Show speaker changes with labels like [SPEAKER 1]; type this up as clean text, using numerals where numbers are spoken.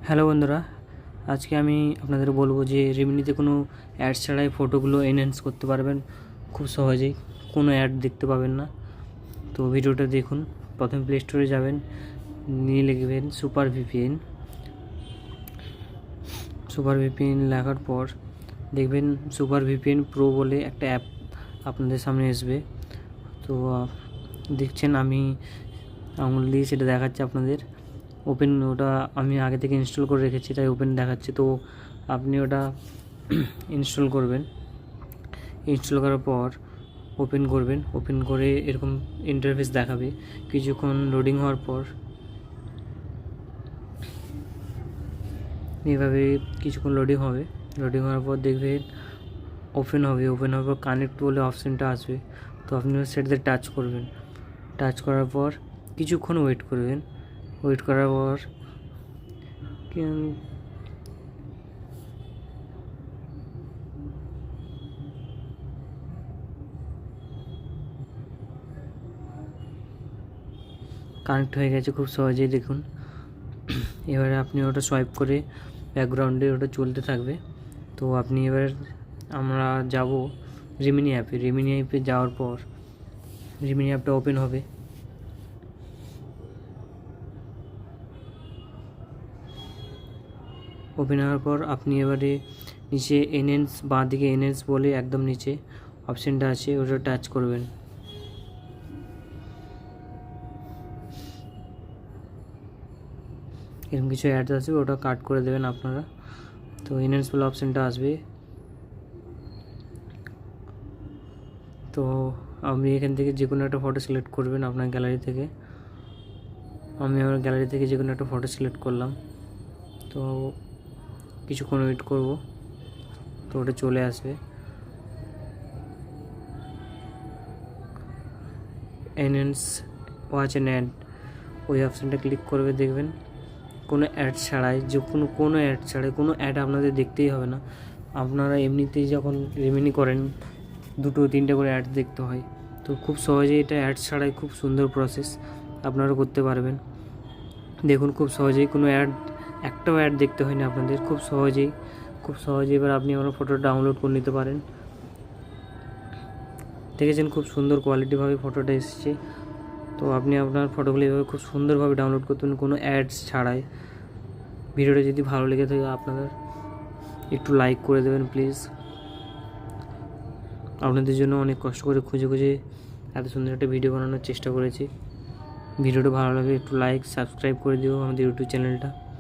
[SPEAKER 1] Hello বন্ধুরা, আজকে আমি আপনাদের বলবো যে রিমিনিতে কোনো অ্যাড ছাড়াই ফটোগুলো এনহ্যান্স করতে পারবেন খুব সহজেই। কোনো অ্যাড দেখতে পাবেন না। তো ভিডিওটা দেখুন। প্রথমে প্লে স্টোরে যাবেন, নিয়ে লিখবেন সুপার ভিপিএন লেখার পর দেখবেন সুপার ভিপিএন প্রো বলে একটা অ্যাপ আপনাদের সামনে আসবে। তো দেখছেন আমি আঙুল দিয়ে সেটা দেখাচ্ছে আপনাদের। ওপেন, ওটা আমি আগে থেকে ইনস্টল করে রেখেছি তাই ওপেন দেখাচ্ছে। তো আপনি ওটা ইনস্টল করবেন। ইনস্টল করার পর ওপেন করবেন। ওপেন করে এরকম ইন্টারফেস দেখাবে। কিছুক্ষণ লোডিং হওয়ার পর এইভাবে কিছুক্ষণ লোডিং হবে। লোডিং হওয়ার পর দেখবেন ওপেন হবে। ওপেন হওয়ার পর কানেক্ট বলে অপশানটা আসবে। তো আপনি সেটাতে টাচ করবেন। টাচ করার পর কিছুক্ষণ ওয়েট করবেন। ওয়েট করার পর কানেক্ট হয়ে গেছে খুব সহজেই, দেখুন। এবারে আপনি ওটা সোয়াইপ করে ব্যাকগ্রাউন্ডে ওটা চলতে থাকবে। তো আপনি এবার আমরা যাব রিমিনি অ্যাপে। রিমিনি অ্যাপে যাওয়ার পর রিমিনি অ্যাপটা ওপেন হবে। ওপেন হওয়ার পর আপনি এবারে নিচে এনহ্যান্স, বাঁ দিকে এনহ্যান্স বলে একদম নিচে অপশানটা আছে, ওটা টাচ করবেন। এরকম কিছু অ্যাড আসবে, ওটা কাট করে দেবেন আপনারা। তো এনহ্যান্স বলে অপশানটা আসবে। তো আপনি এখান থেকে যে কোনো একটা ফটো সিলেক্ট করবেন আপনার গ্যালারি থেকে। আমি আমার গ্যালারি থেকে যে কোনো একটা ফটো সিলেক্ট করলাম। তো কিছুক্ষণ ওয়েট করব, তো ওটা চলে আসবে। এনহ্যান্স ওয়াচ অ্যান্ড অ্যাড, ওই অপশানটা ক্লিক করবে। দেখবেন কোনো অ্যাড ছাড়াই, যে কোনো অ্যাড ছাড়াই, কোনো অ্যাড আপনাদের দেখতেই হবে না। আপনারা এমনিতেই যখন রিমিনি করেন 2-3টে করে অ্যাড দেখতে হয়। তো খুব সহজেই এটা অ্যাড ছাড়াই খুব সুন্দর প্রসেস আপনারা করতে পারবেন। দেখুন খুব সহজেই কোনো একটাও অ্যাড দেখতে হয় না আপনাদের, খুব সহজেই। এবার আপনি আমার ফটো ডাউনলোড করে নিতে পারেন। দেখেছেন খুব সুন্দর কোয়ালিটিভাবে ফটোটা এসেছে। তো আপনি আপনার ফটোগুলো এভাবে খুব সুন্দরভাবে ডাউনলোড করতে পারেন কোনো অ্যাডস ছাড়াই। ভিডিওটা যদি ভালো লেগে থাকে আপনাদের একটু লাইক করে দেবেন প্লিজ। আপনাদের জন্য অনেক কষ্ট করে খুঁজে এত সুন্দর একটা ভিডিও বানানোর চেষ্টা করেছি। ভিডিওটা ভালো লাগে একটু লাইক সাবস্ক্রাইব করে দিও আমাদের ইউটিউব চ্যানেলটা।